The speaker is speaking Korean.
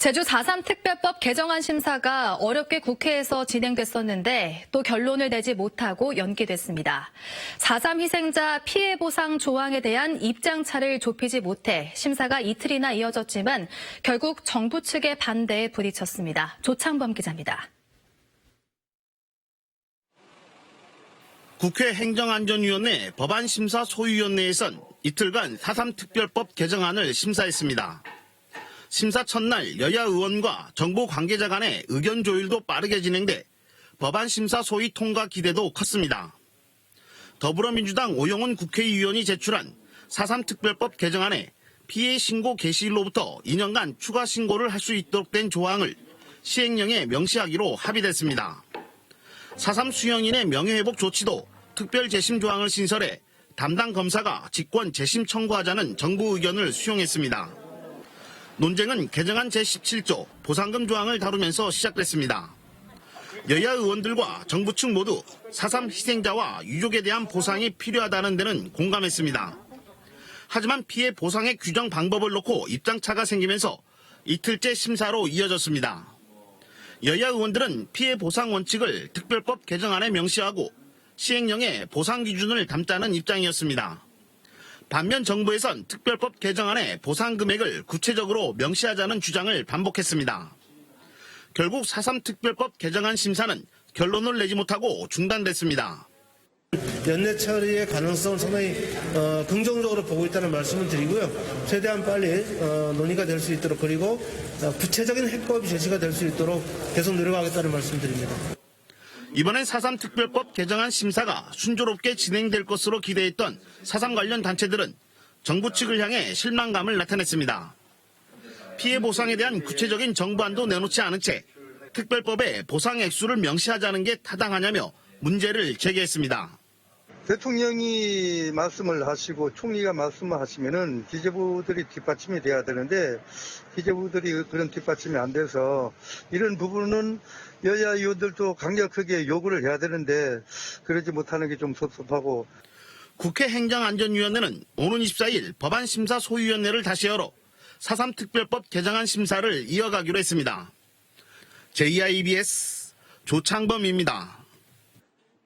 제주 4.3 특별법 개정안 심사가 어렵게 국회에서 진행됐었는데 또 결론을 내지 못하고 연기됐습니다. 4.3 희생자 피해 보상 조항에 대한 입장차를 좁히지 못해 심사가 이틀이나 이어졌지만 결국 정부 측의 반대에 부딪혔습니다. 조창범 기자입니다. 국회 행정안전위원회 법안심사 소위원회에선 이틀간 4.3 특별법 개정안을 심사했습니다. 심사 첫날 여야 의원과 정부 관계자 간의 의견 조율도 빠르게 진행돼 법안 심사 소위 통과 기대도 컸습니다. 더불어민주당 오영훈 국회의원이 제출한 4.3 특별법 개정안에 피해 신고 개시일로부터 2년간 추가 신고를 할 수 있도록 된 조항을 시행령에 명시하기로 합의됐습니다. 4.3 수형인의 명예회복 조치도 특별 재심 조항을 신설해 담당 검사가 직권 재심 청구하자는 정부 의견을 수용했습니다. 논쟁은 개정안 제17조 보상금 조항을 다루면서 시작됐습니다. 여야 의원들과 정부 측 모두 4.3 희생자와 유족에 대한 보상이 필요하다는 데는 공감했습니다. 하지만 피해 보상의 규정 방법을 놓고 입장차가 생기면서 이틀째 심사로 이어졌습니다. 여야 의원들은 피해 보상 원칙을 특별법 개정안에 명시하고 시행령에 보상 기준을 담자는 입장이었습니다. 반면 정부에선 특별법 개정안에 보상 금액을 구체적으로 명시하자는 주장을 반복했습니다. 결국 4.3 특별법 개정안 심사는 결론을 내지 못하고 중단됐습니다. 연내 처리의 가능성을 상당히 긍정적으로 보고 있다는 말씀을 드리고요. 최대한 빨리 논의가 될 수 있도록 그리고 구체적인 해법이 제시가 될 수 있도록 계속 노력하겠다는 말씀드립니다. 이번엔 4.3 특별법 개정안 심사가 순조롭게 진행될 것으로 기대했던 4.3 관련 단체들은 정부 측을 향해 실망감을 나타냈습니다. 피해 보상에 대한 구체적인 정부안도 내놓지 않은 채 특별법에 보상 액수를 명시하자는 게 타당하냐며 문제를 제기했습니다. 대통령이 말씀을 하시고 총리가 말씀을 하시면은 기재부들이 뒷받침이 돼야 되는데 기재부들이 그런 뒷받침이 안 돼서 이런 부분은 여야 의원들도 강력하게 요구를 해야 되는데 그러지 못하는 게 좀 섭섭하고. 국회 행정안전위원회는 오는 24일 법안심사 소위원회를 다시 열어 4.3 특별법 개정안 심사를 이어가기로 했습니다. JIBS 조창범입니다.